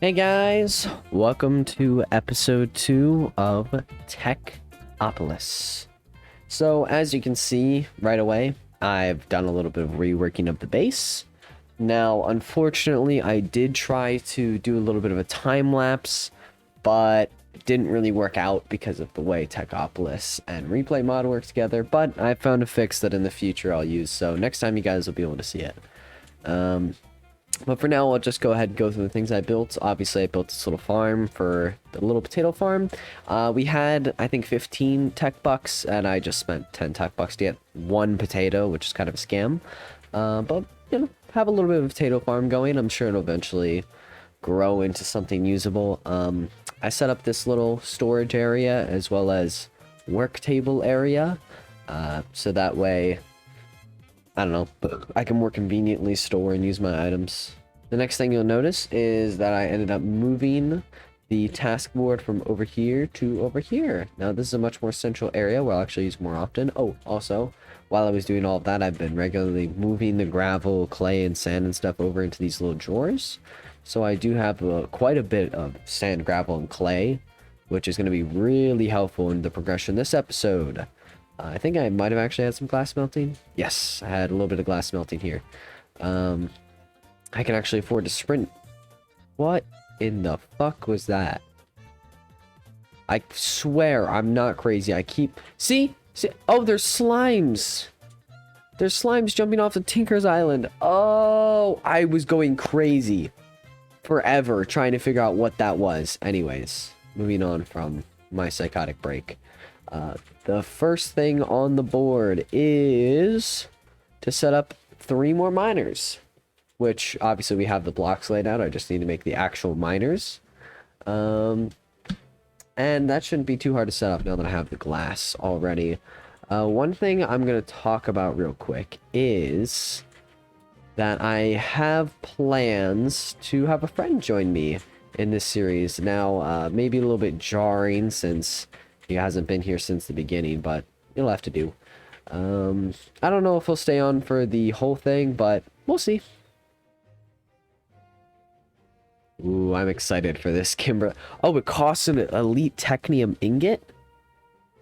Hey guys, welcome to episode 2 of Techopolis. So as you can see right away, I've done a little bit of reworking of the base. Now, unfortunately, I did try to do a little bit of a time lapse, but it didn't really work out because of the way Techopolis and replay mod work together. But I found a fix that in the future I'll use, so next time you guys will be able to see it. But for now, I'll just go ahead and go through the things I built. Obviously, I built this little farm for the little potato farm. We had, I think, 15 tech bucks, and I just spent 10 tech bucks to get one potato, which is kind of a scam. But, you know, have a little bit of a potato farm going. I'm sure it'll eventually grow into something usable. I set up this little storage area as well as work table area. So that way, I don't know, but I can more conveniently store and use my items. The next thing you'll notice is that I ended up moving the task board from over here to over here. Now, this is a much more central area where I'll actually use more often. Oh, also, while I was doing all of that, I've been regularly moving the gravel, clay, and sand and stuff over into these little drawers. So I do have quite a bit of sand, gravel, and clay, which is going to be really helpful in the progression this episode. I think I might have actually had some glass melting. Yes, I had a little bit of glass melting here. I can actually afford to sprint. What in the fuck was that? I swear I'm not crazy. I keep... See? Oh, there's slimes. There's slimes jumping off the Tinker's Island. Oh, I was going crazy forever trying to figure out what that was. Anyways, moving on from my psychotic break. The first thing on the board is to set up 3 more miners, which obviously we have the blocks laid out. I just need to make the actual miners. And that shouldn't be too hard to set up now that I have the glass already. One thing I'm going to talk about real quick is that I have plans to have a friend join me in this series. Now, maybe a little bit jarring since he hasn't been here since the beginning, but it'll have to do. I don't know if he'll stay on for the whole thing, but we'll see. Ooh, I'm excited for this, Kimber. Oh, it costs an elite technium ingot?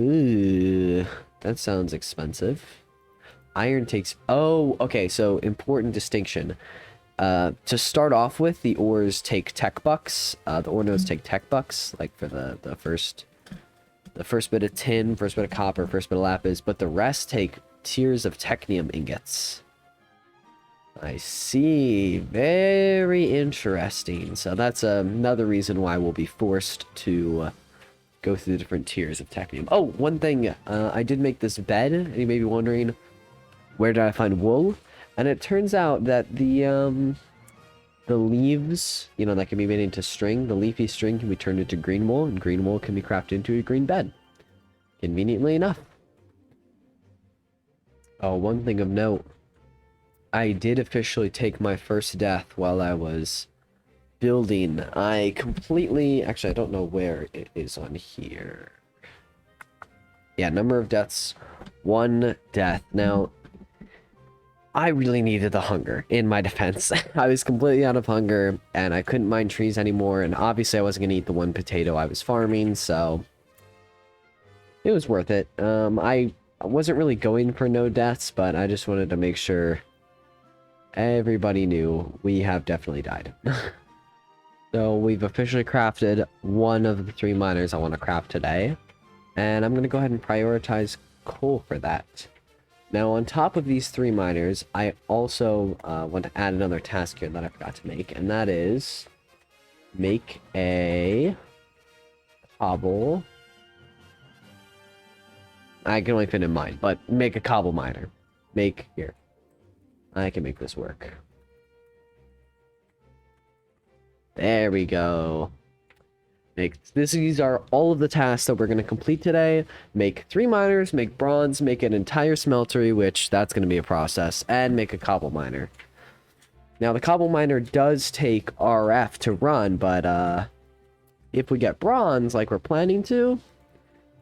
Ooh, that sounds expensive. Iron takes... Oh, okay, so important distinction. To start off with, the ores take tech bucks. The ore nodes take tech bucks, like for the first bit of tin, first bit of copper, first bit of lapis, but the rest take tiers of technium ingots. I see. Very interesting. So that's another reason why we'll be forced to go through the different tiers of technium. Oh, one thing. I did make this bed, and you may be wondering, where did I find wool? And it turns out that the leaves, you know, that can be made into string. The leafy string can be turned into green wool, and green wool can be crafted into a green bed. Conveniently enough. Oh, one thing of note. I did officially take my first death while I was building. I completely... Actually, I don't know where it is on here. Yeah, number of deaths. 1 death. Now... I really needed the hunger, in my defense. I was completely out of hunger, and I couldn't mine trees anymore, and obviously I wasn't going to eat the 1 potato I was farming, so... It was worth it. I wasn't really going for no deaths, but I just wanted to make sure everybody knew we have definitely died. So we've officially crafted 1 of the 3 miners I want to craft today, and I'm going to go ahead and prioritize coal for that. Now, on top of these 3 miners, I also want to add another task here that I forgot to make, and that is make a cobble. I can only fit in mine, but make a cobble miner. Make here. I can make this work. There we go. These are all of the tasks that we're going to complete today. Make 3 miners, make bronze, make an entire smeltery, which that's going to be a process, and make a cobble miner. Now, the cobble miner does take RF to run, but if we get bronze, like we're planning to,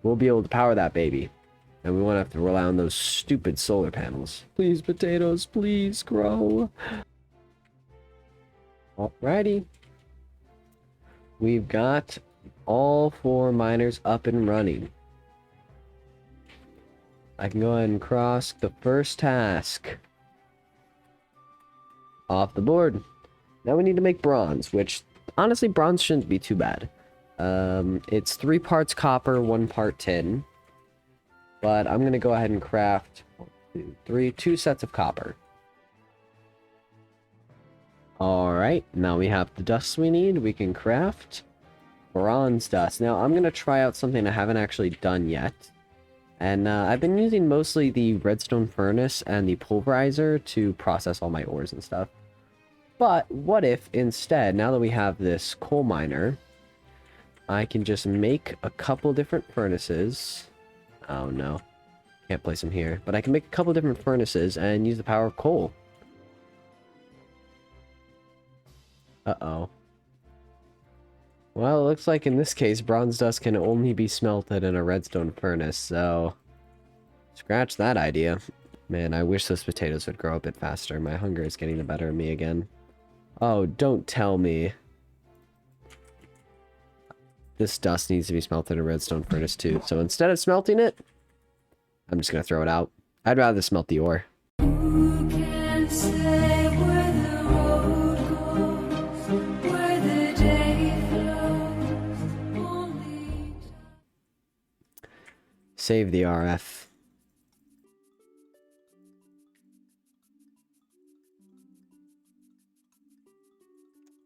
we'll be able to power that baby. And we won't have to rely on those stupid solar panels. Please, potatoes, please grow. Alrighty. we've got all 4 miners up and running. I can go ahead and cross the first task off the board. Now we need to make bronze, which honestly bronze shouldn't be too bad. It's 3 parts copper, 1 part tin. But I'm going to go ahead and craft 2 sets of copper. Alright, now we have the dust we need. We can craft bronze dust. Now I'm going to try out something I haven't actually done yet. And I've been using mostly the redstone furnace and the pulverizer to process all my ores and stuff. But what if instead, now that we have this coal miner, I can just make a couple different furnaces. Oh no, can't place them here. But I can make a couple different furnaces and use the power of coal. Uh-oh. Well, it looks like in this case, bronze dust can only be smelted in a redstone furnace, so scratch that idea. Man, I wish those potatoes would grow a bit faster. My hunger is getting the better of me again. Oh, don't tell me. This dust needs to be smelted in a redstone furnace too, so instead of smelting it, I'm just gonna throw it out. I'd rather smelt the ore. Who can say where the road goes, where the day flows, only Save the RF.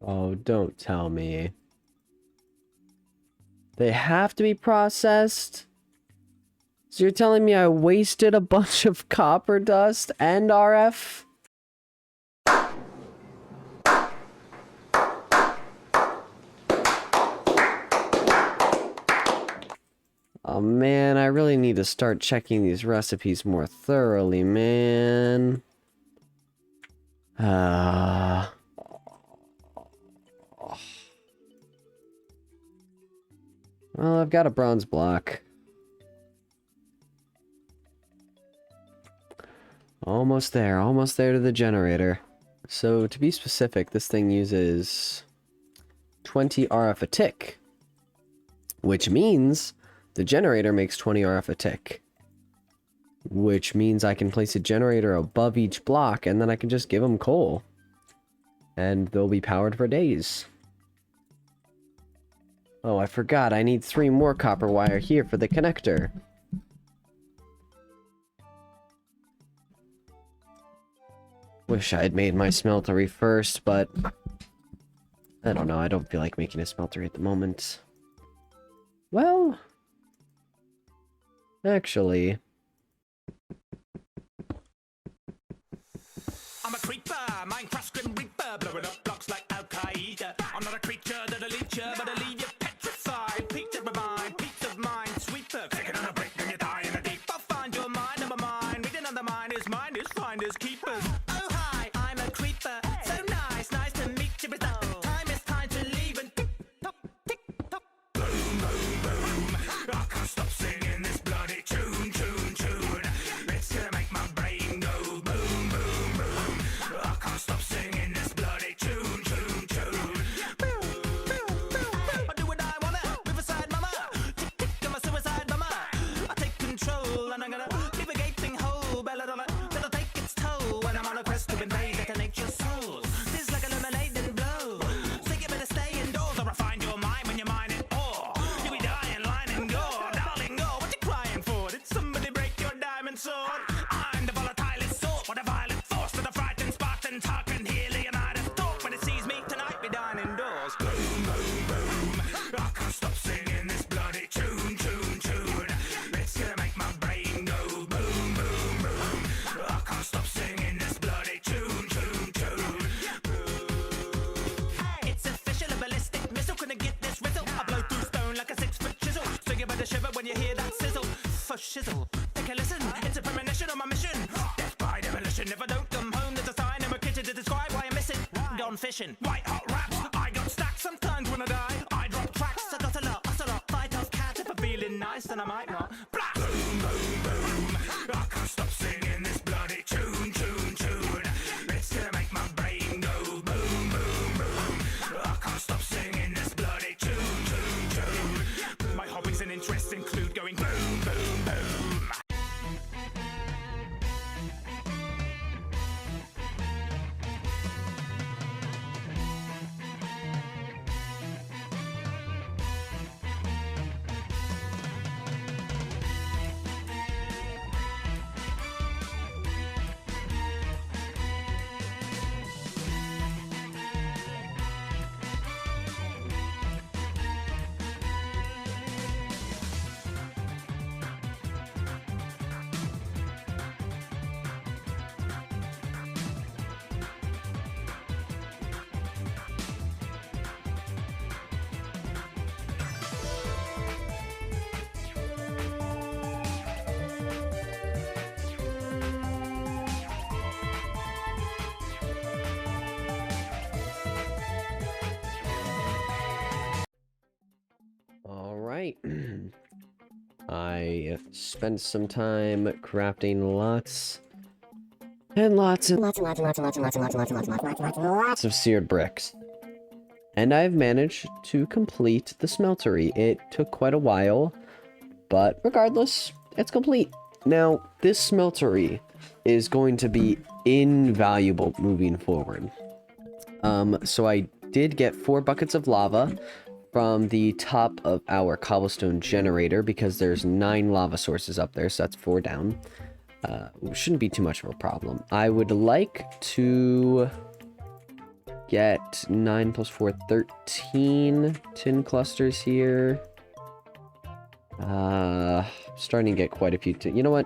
Oh, don't tell me. They have to be processed? So you're telling me I wasted a bunch of copper dust and RF? Oh man, I really need to start checking these recipes more thoroughly, man. Well, I've got a bronze block. Almost there to the generator. So, to be specific, this thing uses 20 RF a tick. Which means the generator makes 20 RF a tick. Which means I can place a generator above each block, and then I can just give them coal. And they'll be powered for days. Oh, I forgot. I need 3 more copper wire here for the connector. Wish I had made my smeltery first, but I don't know. I don't feel like making a smeltery at the moment. Well, actually, I'm a creeper, Minecraft Grim Reaper, blowing up blocks like Al Qaeda. I'm not a creature that'll leech you, but I'll leave you petrified. Peace of my mind, peace of mind, sweeper. Take it on a break, then you die in a deep. I'll find your mind and my mind. Reading on the mind is finders, keepers. Oh hi, I'm a creeper, so nice, nice to meet you. But time is time to leave and tick tock, boom, boom, boom. I can't stop singing this bloody tune, tune, tune. It's gonna make my brain go boom, boom, boom. I can't stop singing this bloody tune, tune, tune. Boom, boom, boom. I do what I wanna, Riverside mama. Tick, tick, I'm a suicide mama. I take control and I'm gonna leave a gaping hole. Belladonna, that'll take its toll when I'm on a quest to invade nature's souls. This like a lemonade and blow. So you better stay indoors or I find your mind when you're mining ore. You be dying, line and gore. Darling, go, what you crying for? Did somebody break your diamond sword? I'm the volatile sort with a violent force to the frightened Spartan talk and hear Leonidas talk. When it sees me tonight, be dying indoors. Boom, boom, boom. I can't stop singing this bloody tune, tune, tune. It's gonna make my brain go boom, boom, boom. I can't stop singing this bloody tune, tune, tune. It's official, a ballistic missile. Couldn't get this rizzle. I blow through stone like a 6-foot chisel. So you better shiver when you hear that sizzle. For shizzle, take a listen. It's a premonition on my mission. Death by demolition. If I don't come home, there's a sign in my kitchen to describe why I'm missing. Gone fishing. White hot raps. I got stacks. Sometimes when I die, I drop tracks. I got a lot, fight off cat. If I'm feeling nice, then I might not. Blast! Boom, boom, boom. I can't stop singing this bloody tune, tune, tune. It's gonna make my brain go boom, boom, boom. I can't stop singing this bloody tune. Alright. I spent some time crafting lots of seared bricks. And I've managed to complete the smeltery. It took quite a while, but regardless, it's complete. Now, this smeltery is going to be invaluable moving forward. So I did get 4 buckets of lava from the top of our cobblestone generator because there's 9 lava sources up there, so that's 4 down. Shouldn't be too much of a problem. I would like to get 9 plus 4, 13 tin clusters here. Starting to get quite a few. You know what?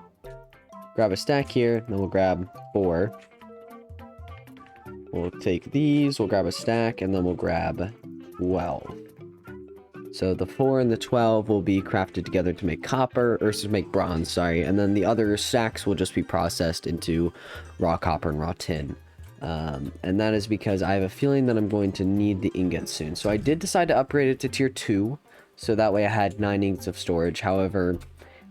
Grab a stack here, then we'll grab 4. We'll take these, we'll grab a stack, and then we'll grab 12. So the 4 and the 12 will be crafted together to make copper, or to make bronze, sorry. And then the other stacks will just be processed into raw copper and raw tin. And that is because I have a feeling that I'm going to need the ingots soon. So I did decide to upgrade it to tier 2, so that way I had 9 ingots of storage. However,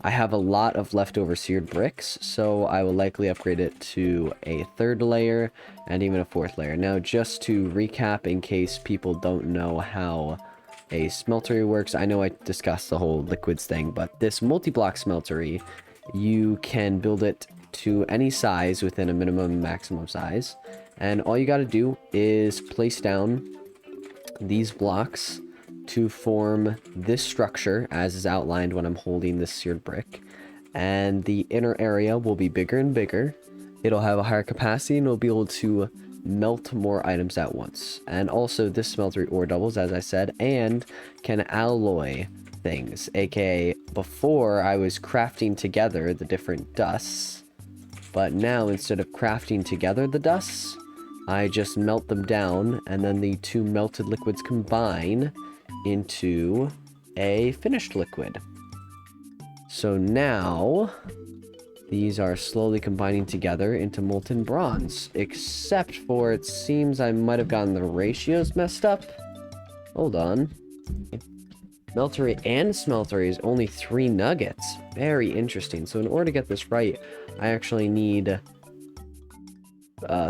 I have a lot of leftover seared bricks, so I will likely upgrade it to a 3rd layer and even a 4th layer. Now, just to recap, in case people don't know how a smeltery works, I know I discussed the whole liquids thing, but this multi-block smeltery, you can build it to any size within a minimum and maximum size, and all you got to do is place down these blocks to form this structure as is outlined when I'm holding this seared brick, and the inner area will be bigger and bigger. It'll have a higher capacity and it'll be able to melt more items at once. And also this smeltery ore doubles, as I said, and can alloy things, aka before I was crafting together the different dusts, but now instead of crafting together the dusts, I just melt them down, and then the 2 melted liquids combine into a finished liquid. So now these are slowly combining together into molten bronze, except for it seems I might have gotten the ratios messed up. Hold on. Smeltery and smeltery is only 3 nuggets. Very interesting. So in order to get this right, I actually need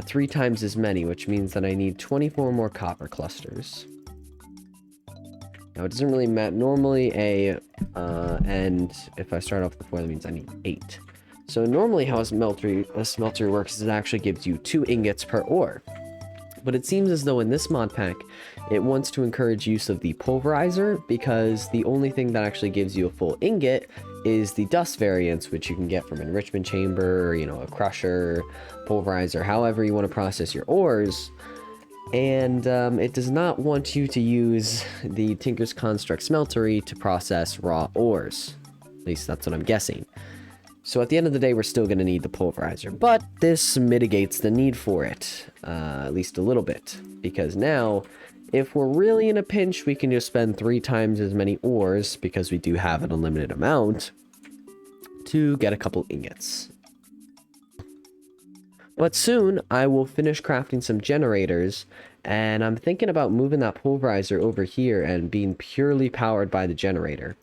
3 times as many, which means that I need 24 more copper clusters. Now, it doesn't really matter. Normally, and if I start off with 4, that means I need 8. So normally how a smeltery works is it actually gives you 2 ingots per ore. But it seems as though in this mod pack, it wants to encourage use of the pulverizer, because the only thing that actually gives you a full ingot is the dust variants, which you can get from an enrichment chamber, or, you know, a crusher, pulverizer, however you want to process your ores. And it does not want you to use the Tinker's Construct Smeltery to process raw ores. At least that's what I'm guessing. So at the end of the day, we're still going to need the pulverizer. But this mitigates the need for it, at least a little bit. Because now, if we're really in a pinch, we can just spend 3 times as many ores, because we do have an unlimited amount, to get a couple ingots. But soon, I will finish crafting some generators, and I'm thinking about moving that pulverizer over here and being purely powered by the generator.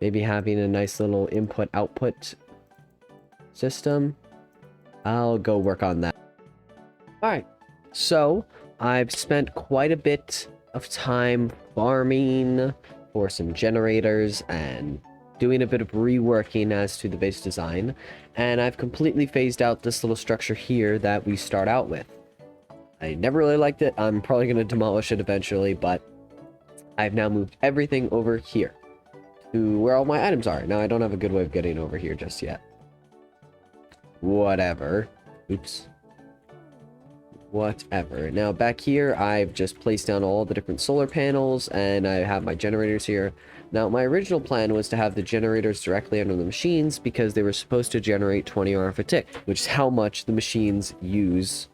Maybe having a nice little input-output system. I'll go work on that. Alright, so I've spent quite a bit of time farming for some generators and doing a bit of reworking as to the base design, and I've completely phased out this little structure here that we start out with. I never really liked it. I'm probably going to demolish it eventually, but I've now moved everything over here to where all my items are. Now, I don't have a good way of getting over here just yet. Whatever. Oops. Whatever. Now, back here, I've just placed down all the different solar panels, and I have my generators here. Now, my original plan was to have the generators directly under the machines, because they were supposed to generate 20 RF a tick, which is how much the machines use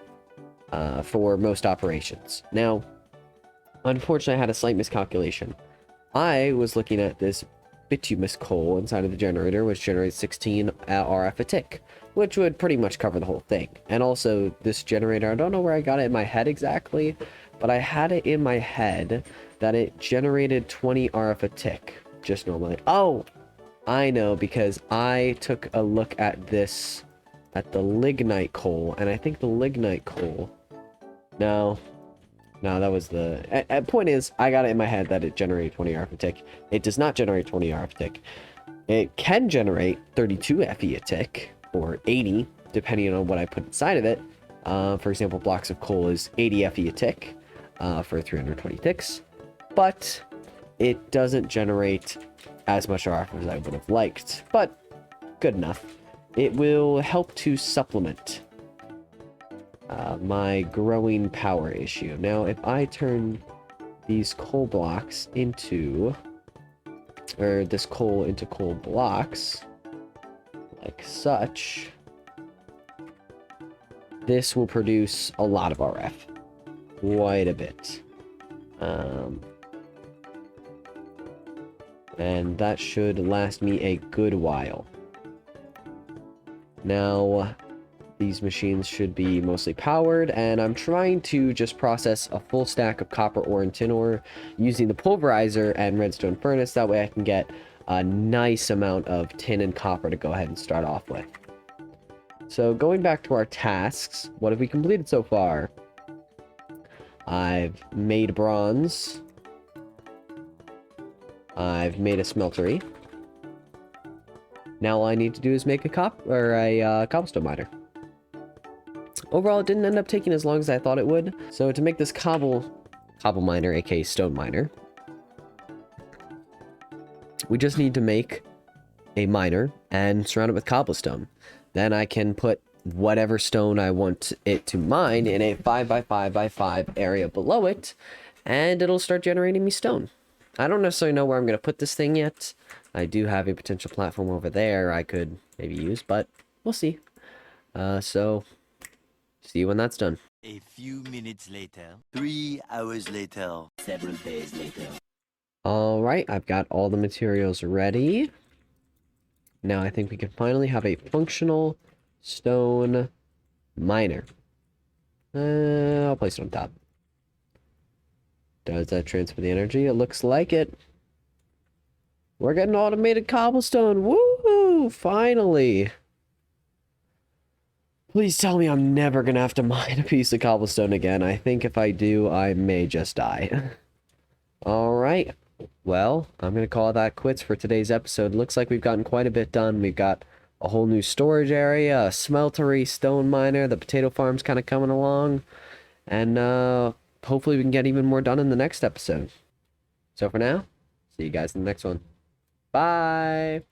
for most operations. Now, unfortunately, I had a slight miscalculation. I was looking at this bituminous coal inside of the generator, which generates 16 RF a tick, which would pretty much cover the whole thing. And also, this generator, I don't know where I got it in my head exactly, but I had it in my head that it generated 20 RF a tick. just normally. Oh, I know, because I took a look at this, at the lignite coal, and I think the lignite coal... No, that was the... Point is, I got it in my head that it generated 20 RF a tick. It does not generate 20 RF a tick. It can generate 32 FE a tick, or 80, depending on what I put inside of it. For example, blocks of coal is 80 FE a tick for 320 ticks, but it doesn't generate as much RF as I would have liked, but good enough. It will help to supplement my growing power issue. Now, if I turn these coal blocks into, or this coal into coal blocks, like such, this will produce a lot of RF. Quite a bit. And that should last me a good while. Now, these machines should be mostly powered, and I'm trying to just process a full stack of copper ore and tin ore using the pulverizer and redstone furnace. That way I can get a nice amount of tin and copper to go ahead and start off with. So going back to our tasks, what have we completed so far? I've made bronze. I've made a smeltery. Now all I need to do is make a cobblestone miner. Overall, it didn't end up taking as long as I thought it would. So to make this cobble miner, aka stone miner, we just need to make a miner and surround it with cobblestone. Then I can put whatever stone I want it to mine in a 5x5x5 area below it, and it'll start generating me stone. I don't necessarily know where I'm going to put this thing yet. I do have a potential platform over there I could maybe use, but we'll see. So, see you when that's done. A few minutes later, 3 hours later, several days later. Alright, I've got all the materials ready. Now I think we can finally have a functional stone miner. I'll place it on top. Does that transfer the energy? It looks like it. We're getting automated cobblestone. Woo! Finally. Please tell me I'm never gonna have to mine a piece of cobblestone again. I think if I do, I may just die. Alright. Well, I'm gonna call that quits for today's episode. Looks like we've gotten quite a bit done. We've got a whole new storage area, a smeltery, stone miner, the potato farm's kind of coming along. And, hopefully we can get even more done in the next episode. So for now, see you guys in the next one. Bye!